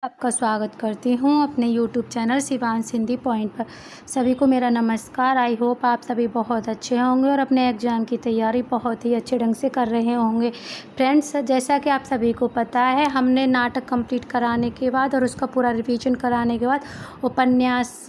आपका स्वागत करती हूँ अपने YouTube channel Shivansh Hindi point पर। सभी को मेरा नमस्कार। आई होप आप सभी बहुत अच्छे होंगे और अपने एग्ज़ाम की तैयारी बहुत ही अच्छे ढंग से कर रहे होंगे। फ्रेंड्स, जैसा कि आप सभी को पता है, हमने नाटक कंप्लीट कराने के बाद और उसका पूरा रिवीजन कराने के बाद उपन्यास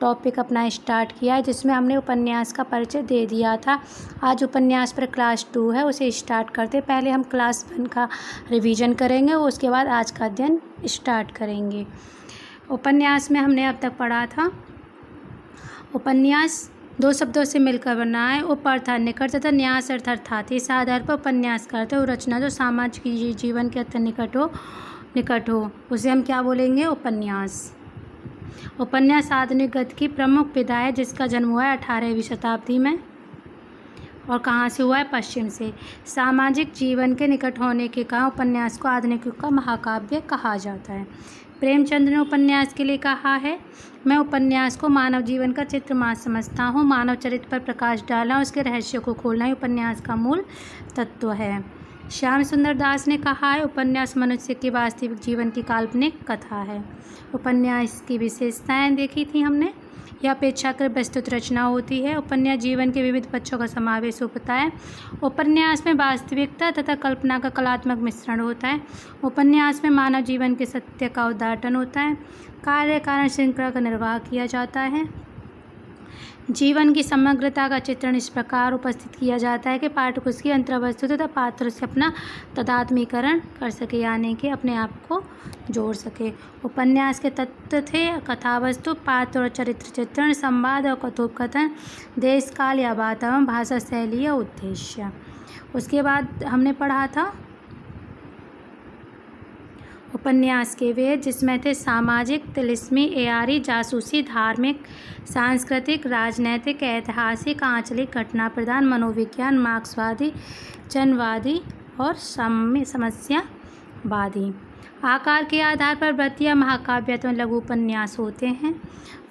टॉपिक अपना स्टार्ट किया है, जिसमें हमने उपन्यास का परिचय दे दिया था। आज उपन्यास पर क्लास 2 है, उसे स्टार्ट करते पहले हम क्लास 1 का रिवीजन करेंगे, उसके बाद आज का अध्ययन स्टार्ट करेंगे। उपन्यास में हमने अब तक पढ़ा था, उपन्यास दो शब्दों से मिलकर बना है। उप अर्थ निकट तथा न्यास अर्थ अर्थात। इस आधार पर उपन्यास करते हो रचना जो सामाजिक जीवन के अत्यंत निकट हो उसे हम क्या बोलेंगे? उपन्यास। उपन्यास आधुनिक गद्य की प्रमुख विधा है, जिसका जन्म हुआ है 18वीं शताब्दी में और कहाँ से हुआ है? पश्चिम से। सामाजिक जीवन के निकट होने के कारण उपन्यास को आधुनिक युग का महाकाव्य कहा जाता है। प्रेमचंद ने उपन्यास के लिए कहा है, मैं उपन्यास को मानव जीवन का चित्र मात्र समझता हूँ। मानव चरित्र पर प्रकाश डालना, उसके रहस्य को खोलना ही उपन्यास का मूल तत्व है। श्याम सुंदर दास ने कहा है, उपन्यास मनुष्य के वास्तविक जीवन की काल्पनिक कथा है। उपन्यास की विशेषताएं देखी थी हमने। यह अपेक्षाकृत विस्तृत रचना होती है। उपन्यास जीवन के विविध पक्षों का समावेश होता है। उपन्यास में वास्तविकता तथा कल्पना का कलात्मक मिश्रण होता है। उपन्यास में मानव जीवन के सत्य का उद्घाटन होता है। कार्य कारण श्रृंखला का निर्वाह किया जाता है। जीवन की समग्रता का चित्रण इस प्रकार उपस्थित किया जाता है कि पाठक उसकी अंतर्वस्तु तथा पात्र से अपना तादात्म्यीकरण कर सके, यानी कि अपने आप को जोड़ सके। उपन्यास के तत्व थे कथावस्तु, पात्र और चरित्र चित्रण, संवाद और कथोपकथन, देश काल या वातावरण, भाषा शैली या उद्देश्य। उसके बाद हमने पढ़ा था उपन्यास के वेद, जिसमें थे सामाजिक, तिलिस्मी, एआरी, जासूसी, धार्मिक, सांस्कृतिक, राजनैतिक, ऐतिहासिक, आंचलिक, घटना प्रधान, मनोविज्ञान, मार्क्सवादी, जनवादी और समस्यावादी। आकार के आधार पर व्रत या महाकाव्य अथवा लघु उपन्यास होते हैं।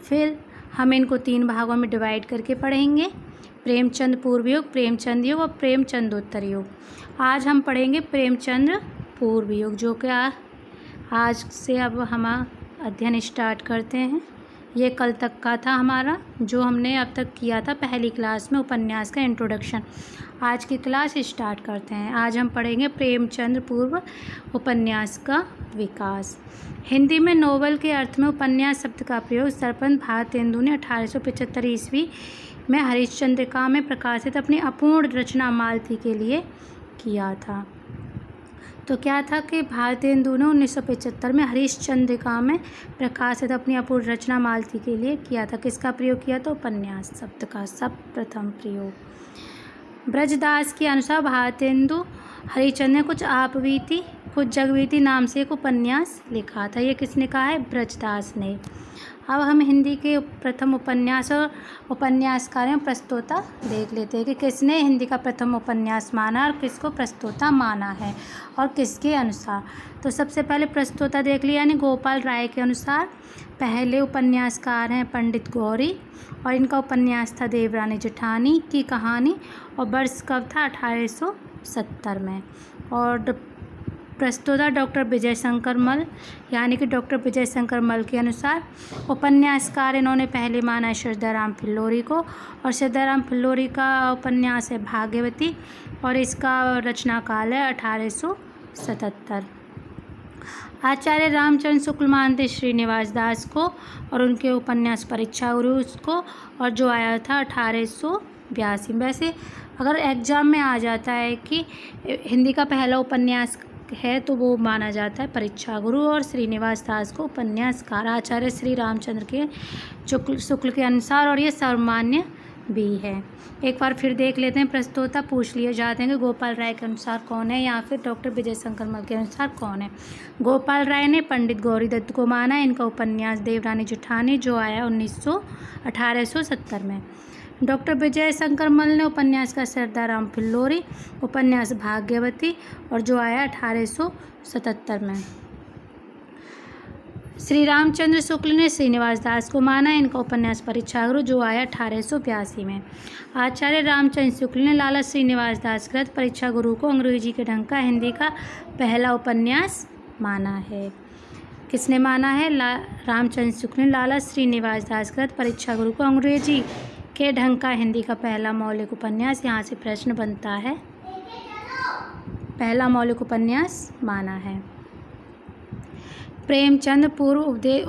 फिर हम इनको 3 भागों में डिवाइड करके पढ़ेंगे, प्रेमचंद पूर्व युग, प्रेमचंद युग और प्रेमचंदोत्तर युग। आज हम पढ़ेंगे प्रेमचंद पूर्व युग, जो कि आज से अब हम अध्ययन स्टार्ट करते हैं। ये कल तक का था हमारा, जो हमने अब तक किया था पहली क्लास में, उपन्यास का इंट्रोडक्शन। आज की क्लास स्टार्ट करते हैं। आज हम पढ़ेंगे प्रेमचंद पूर्व उपन्यास का विकास। हिंदी में नोवेल के अर्थ में उपन्यास शब्द का प्रयोग सरपंच भारतेंदु ने 1875 ईस्वी में हरिश्चंद्रिका में प्रकाशित अपनी अपूर्ण रचना मालती के लिए किया था। तो क्या था कि भारतेंदु ने 1975 में हरिश्चंद्रिका में प्रकाशित अपनी अपूर्ण रचना मालती के लिए किया था। किसका प्रयोग किया? तो उपन्यास शब्द का सर्वप्रथम प्रयोग। ब्रजदास के अनुसार भारतेंदु हरिश्चंद्र ने कुछ आपबीती कुछ जगबीती नाम से एक उपन्यास लिखा था। ये किसने कहा है? ब्रजदास ने। अब हम हिंदी के प्रथम उपन्यास और उपन्यासकार में प्रस्तोता देख लेते हैं कि किसने हिंदी का प्रथम उपन्यास माना और किसको प्रस्तोता माना है और किसके अनुसार। तो सबसे पहले प्रस्तोता देख लिया, यानी गोपाल राय के अनुसार पहले उपन्यासकार हैं पंडित गौरी, और इनका उपन्यास था देवरानी जेठानी की कहानी, और वर्ष कब था? 1870 में। और प्रस्तोता डॉक्टर विजय शंकर मल, यानी कि डॉक्टर विजय शंकर मल के अनुसार उपन्यासकार इन्होंने पहले माना है सिद्धाराम फिल्लोरी को, और सिद्धाराम फिल्लोरी का उपन्यास है भाग्यवती, और इसका रचना काल है 1877। आचार्य रामचंद्र शुक्ल मानते श्रीनिवास दास को और उनके उपन्यास परीक्षा गुरु को, और जो आया था 1882 में। वैसे अगर एग्जाम में आ जाता है कि हिंदी का पहला उपन्यास है तो वो माना जाता है परीक्षा गुरु, और श्रीनिवास दास को उपन्यासकार आचार्य श्री रामचंद्र के शुक्ल के अनुसार, और ये सर्वमान्य भी है। एक बार फिर देख लेते हैं, प्रस्तोता पूछ लिए जाते हैं कि गोपाल राय के अनुसार कौन है या फिर डॉक्टर विजय शंकर मल के अनुसार कौन है। गोपाल राय ने पंडित गौरी दत्त को माना। इनका उपन्यास देवरानी जेठानी, जो आया 1870 में। डॉक्टर विजय शंकर मल ने उपन्यास का सिद्धाराम फिल्लोरी, उपन्यास भाग्यवती, और जो आया 1877 में। श्री रामचंद्र शुक्ल ने श्रीनिवास दास को माना। इनका उपन्यास परीक्षा गुरु, जो आया 1882 में। आचार्य रामचंद्र शुक्ल ने लाला श्रीनिवास दास कृत परीक्षा गुरु को अंग्रेजी के ढंग का हिंदी का पहला उपन्यास माना है। किसने माना है? रामचंद्र शुक्ल ने। लाला श्रीनिवास दास कृत परीक्षा गुरु को अंग्रेजी के ढंग का हिंदी का पहला मौलिक उपन्यास, यहाँ से प्रश्न बनता है, पहला मौलिक उपन्यास माना है। प्रेमचंद पूर्व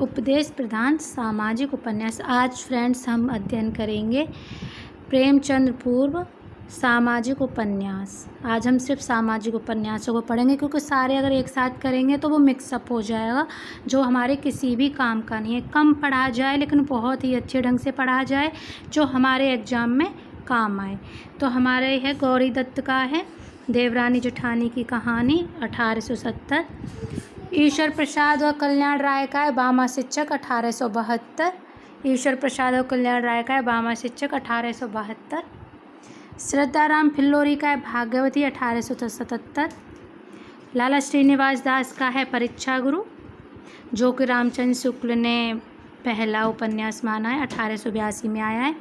उपदेश प्रधान सामाजिक उपन्यास। आज फ्रेंड्स हम अध्ययन करेंगे प्रेमचंद पूर्व सामाजिक उपन्यास। आज हम सिर्फ सामाजिक उपन्यासों को पढ़ेंगे, क्योंकि सारे अगर एक साथ करेंगे तो वो मिक्सअप हो जाएगा, जो हमारे किसी भी काम का नहीं है। कम पढ़ा जाए लेकिन बहुत ही अच्छे ढंग से पढ़ा जाए, जो हमारे एग्ज़ाम में काम आए। तो हमारे है गौरी दत्त का है देवरानी जेठानी की कहानी 1870। ईश्वर प्रसाद और कल्याण राय का है बामा शिक्षक 1872। ईश्वर प्रसाद और कल्याण राय का है बामा शिक्षक 1872। श्रद्धाराम फिल्लोरी का है भाग्यवती 1877। लाला श्रीनिवास दास का है परीक्षा गुरु, जो कि रामचंद्र शुक्ल ने पहला उपन्यास माना है, 1882 में आया है।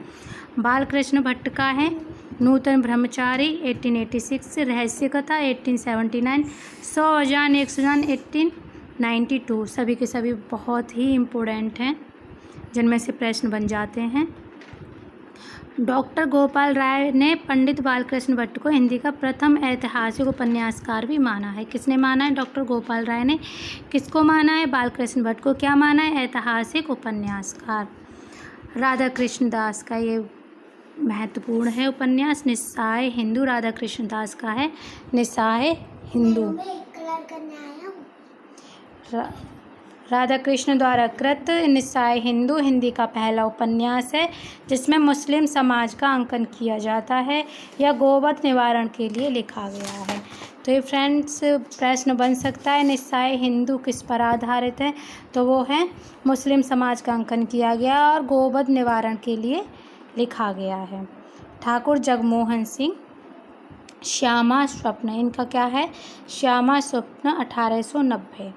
बालकृष्ण भट्ट का है नूतन ब्रह्मचारी 1886। रहस्य कथा 1879। 100 अजान 100 1892। सभी के सभी बहुत ही इम्पोर्टेंट हैं, जिनमें से प्रश्न बन जाते हैं। डॉक्टर गोपाल राय ने पंडित बालकृष्ण भट्ट को हिंदी का प्रथम ऐतिहासिक उपन्यासकार भी माना है। किसने माना है? डॉक्टर गोपाल राय ने। किसको माना है? बालकृष्ण भट्ट को। क्या माना है? ऐतिहासिक उपन्यासकार। राधा कृष्ण दास का ये महत्वपूर्ण है उपन्यास, निस्सहाय हिंदू। राधा कृष्ण दास का है निस्सहाय हिंदू। राधा कृष्ण द्वारा कृत निस्सहाय हिंदू हिंदी का पहला उपन्यास है, जिसमें मुस्लिम समाज का अंकन किया जाता है। यह गोवध निवारण के लिए लिखा गया है। तो ये फ्रेंड्स प्रश्न बन सकता है, निस्सहाय हिंदू किस पर आधारित है? तो वो है मुस्लिम समाज का अंकन किया गया और गोवध निवारण के लिए लिखा गया है। ठाकुर जगमोहन सिंह श्यामा स्वप्न, इनका क्या है? श्यामा स्वप्न 1890।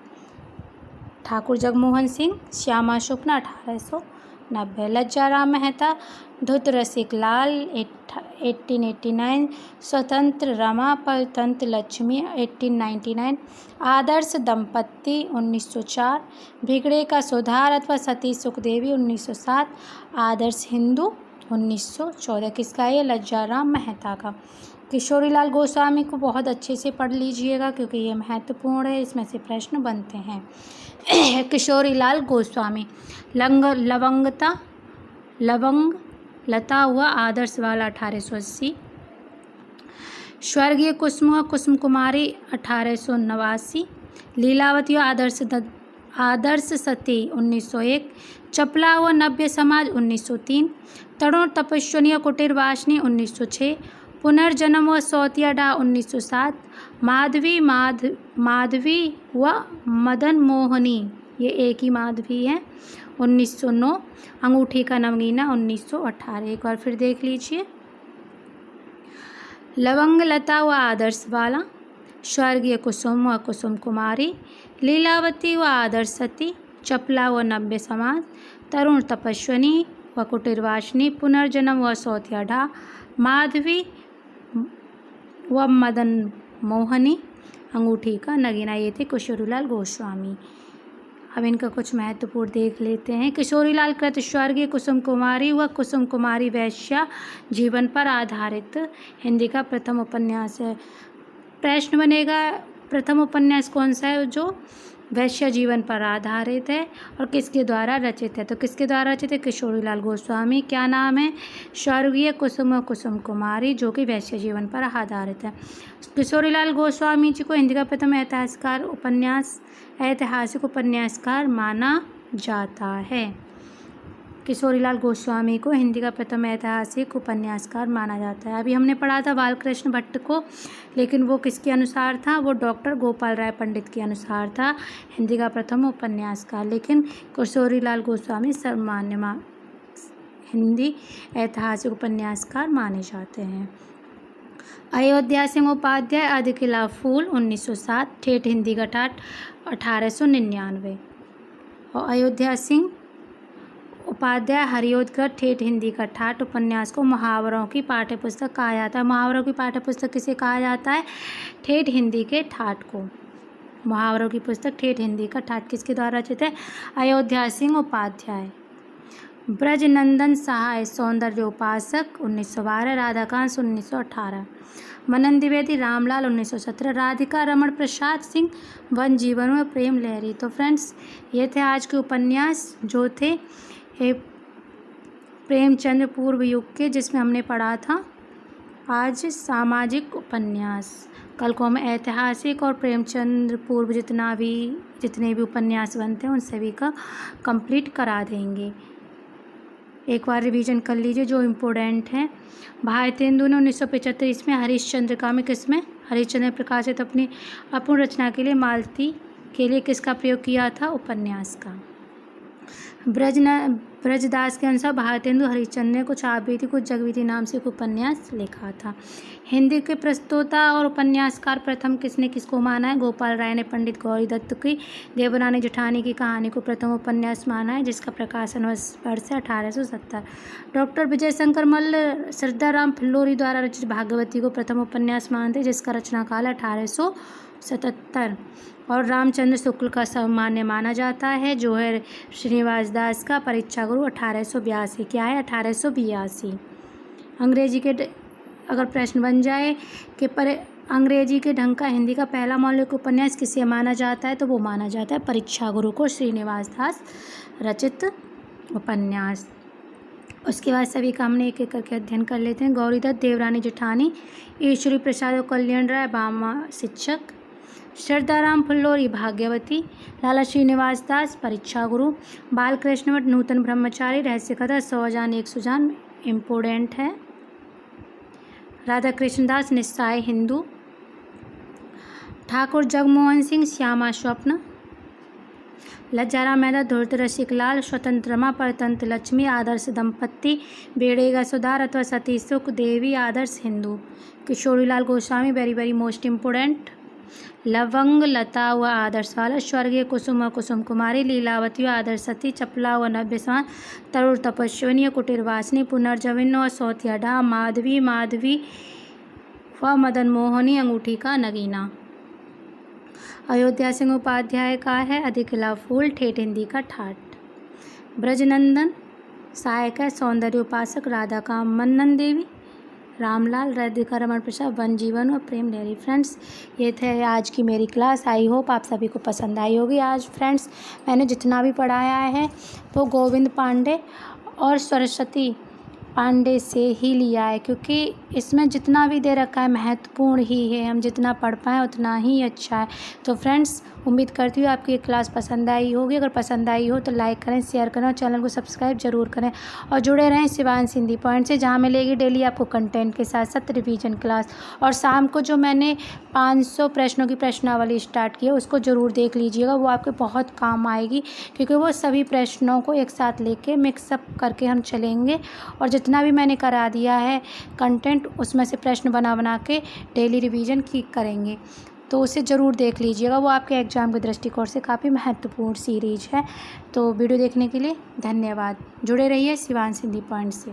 ठाकुर जगमोहन सिंह श्यामा स्वप्न 1890। लज्जाराम मेहता धुत रसिक लाल 1889। स्वतंत्र रमा परतंत्र लक्ष्मी 1899। आदर्श दंपत्ति 1904। भिगड़े का सुधार अथवा सती सुखदेवी 1907। आदर्श हिंदू 1914। किसका है? लज्जाराम मेहता का। किशोरीलाल गोस्वामी को बहुत अच्छे से पढ़ लीजिएगा, क्योंकि ये महत्वपूर्ण है, इसमें से प्रश्न बनते हैं। किशोरीलाल गोस्वामी लवंग लता हुआ आदर्श वाला 1880। स्वर्गीय कुसुम व कुसुम कुमारी 1889। लीलावती आदर्श सती 1901। चपला व नव्य समाज 1903। तरुण तपस्विनी व कुटीर वासिनी 1906। पुनर्जन्म व सौतिया डा 1907। माधवी व मदन मोहनी, ये एक ही माधवी है, 1909। अंगूठी का नगीना 1918। एक बार फिर देख लीजिए। लवंग लता व आदर्श वाला, स्वर्गीय कुसुम व कुसुम कुमारी, लीलावती व आदर्श सती, चपला व नव्य समाज, तरुण तपस्विनी व कुटीरवासिनी, पुनर्जन्म व सौतिया डा, माधवी व मदन मोहनी, अंगूठी का नगीना। ये थे किशोरीलाल गोस्वामी। अब इनका कुछ महत्वपूर्ण देख लेते हैं। किशोरीलाल कृत स्वर्गीय कुसुम कुमारी व कुसुम कुमारी वैश्या जीवन पर आधारित हिंदी का प्रथम उपन्यास है। प्रश्न बनेगा प्रथम उपन्यास कौन सा है जो वैश्य जीवन पर आधारित है और किसके द्वारा रचित है? तो किसके द्वारा रचित है? किशोरीलाल गोस्वामी। क्या नाम है? स्वर्गीय कुसुम कुसुम कुमारी, जो कि वैश्य जीवन पर आधारित है। किशोरीलाल गोस्वामी जी को हिंदी का प्रथम ऐतिहासिक उपन्यासकार माना जाता है। किशोरीलाल गोस्वामी को हिंदी का प्रथम ऐतिहासिक उपन्यासकार माना जाता है। अभी हमने पढ़ा था बालकृष्ण भट्ट को, लेकिन वो किसके अनुसार था? वो डॉक्टर गोपाल राय पंडित के अनुसार था हिंदी का प्रथम उपन्यासकार। लेकिन किशोरीलाल गोस्वामी सर्वमान्य हिंदी ऐतिहासिक उपन्यासकार माने जाते हैं। अयोध्या सिंह उपाध्याय आदि किला फूल 1907। ठेठ हिंदी का ठाठ 1899। और अयोध्या सिंह उपाध्याय हरियोदकर ठेठ हिंदी का ठाठ उपन्यास को मुहावरों की पाठ्यपुस्तक कहा जाता है। मुहावरों की पाठ्यपुस्तक किसे कहा जाता है? ठेठ हिंदी के ठाठ को। मुहावरों की पुस्तक ठेठ हिंदी का ठाठ किसके द्वारा रचित है? अयोध्या सिंह उपाध्याय। ब्रजनंदन सहाय सौंदर्य उपासक 1912, राधाकांत 1918, मनन द्विवेदी रामलाल 1917, राधिका रमण प्रसाद सिंह वन जीवन में प्रेम लहरी। तो फ्रेंड्स ये थे आज के उपन्यास जो थे प्रेमचंद पूर्व युग के, जिसमें हमने पढ़ा था आज सामाजिक उपन्यास। कल को हम ऐतिहासिक और प्रेमचंद पूर्व जितने भी उपन्यास बनते हैं उन सभी का कंप्लीट करा देंगे। एक बार रिवीजन कर लीजिए जो इम्पोर्टेंट है। भारतेंदु ने 1975 में हरिश्चंद्रिका में किसमें हरिश्चंद्र ने प्रकाशित अपनी अपूर्ण रचना के लिए मालती के लिए किसका प्रयोग किया था? उपन्यास का। ब्रजदास के अनुसार भारतेंदु हरिश्चंद्र ने कुछ आपबीती कुछ जगबीती नाम से एक उपन्यास लिखा था। हिंदी के प्रस्तोता और उपन्यासकार प्रथम किसने किसको माना है? गोपाल राय ने पंडित गौरी दत्त की देवरानी जेठानी की कहानी को प्रथम उपन्यास माना है, जिसका प्रकाशन वर्ष है 1870। डॉक्टर विजय शंकर मल्ल श्रद्धाराम फिल्लोरी द्वारा रचित भागवती को प्रथम उपन्यास मानते, जिसका रचना काल 1877। और रामचंद्र शुक्ल का सामान्य माना जाता है जो है श्रीनिवास दास का परीक्षा गुरु 1882। क्या है? 1882। अंग्रेजी के अगर प्रश्न बन जाए कि पर अंग्रेजी के ढंग का हिंदी का पहला मौलिक उपन्यास किसे माना जाता है, तो वो माना जाता है परीक्षा गुरु को, श्रीनिवास दास रचित उपन्यास। उसके बाद सभी का हमने एक एक करके अध्ययन कर लेते हैं। गौरीदत्त देवरानी जेठानी, ईश्वरी प्रसाद और कल्याण राय बामा शिक्षक, श्रद्धाराम फिल्लोरी भाग्यवती, लाला श्रीनिवास दास परीक्षा गुरु, बालकृष्ण भट्ट नूतन ब्रह्मचारी रहस्य कथा 100 जान 100 जान इम्पोर्टेंट है, राधा कृष्ण दास निस्साय हिंदू, ठाकुर जगमोहन सिंह श्यामा स्वप्न, लज्जाराम मेहता धूर्त रसिकलाल, स्वतंत्रमा परतंत्र लक्ष्मी आदर्श दंपत्ति, बेड़ेगा सुधार अथवा सती सुख देवी आदर्श हिंदू, Kishorilal Goswami very very most important, Lavanglata व आदर्श वाला, स्वर्गीय कुसुम कुसुम कुमारी, लीलावती व आदर्श सती, चपला व नव्य समान, तरुण तपस्विनी कुटीर वासनी, पुनर्जविन व सौतिया डा, माधवी व मदन मोहनी अंगूठी का नगीना। अयोध्या सिंह उपाध्याय का है अधिकला फूल ठेठ हिंदी का ठाठ। ब्रजनंदन सहायक है सौंदर्य उपासक, राधा का मनन देवी, रामलाल, राधिका रमण प्रसाद वन जीवन और प्रेम लहरी। फ्रेंड्स ये थे आज की मेरी क्लास। आई होप आप सभी को पसंद आई होगी। आज फ्रेंड्स मैंने जितना भी पढ़ाया है वो गोविंद पांडे और सरस्वती पांडे से ही लिया है, क्योंकि इसमें जितना भी दे रखा है महत्वपूर्ण ही है, हम जितना पढ़ पाएँ उतना ही अच्छा है। तो फ्रेंड्स उम्मीद करती हूँ आपकी ये क्लास पसंद आई होगी। अगर पसंद आई हो तो लाइक करें, शेयर करें और चैनल को सब्सक्राइब जरूर करें और जुड़े रहें शिवांश हिंदी पॉइंट से, जहाँ मिलेगी डेली आपको कंटेंट के साथ साथ रिवीजन क्लास। और शाम को जो मैंने 500 प्रश्नों की प्रश्नावली स्टार्ट की है उसको ज़रूर देख लीजिएगा, वो आपके बहुत काम आएगी, क्योंकि वो सभी प्रश्नों को एक साथ लेके मिक्सअप करके हम चलेंगे और जितना भी मैंने करा दिया है कंटेंट उसमें से प्रश्न बना के डेली रिवीजन की करेंगे। तो उसे ज़रूर देख लीजिएगा, वो आपके एग्ज़ाम के दृष्टिकोण से काफ़ी महत्वपूर्ण सीरीज है। तो वीडियो देखने के लिए धन्यवाद। जुड़े रहिए शिवांश हिंदी पॉइंट से।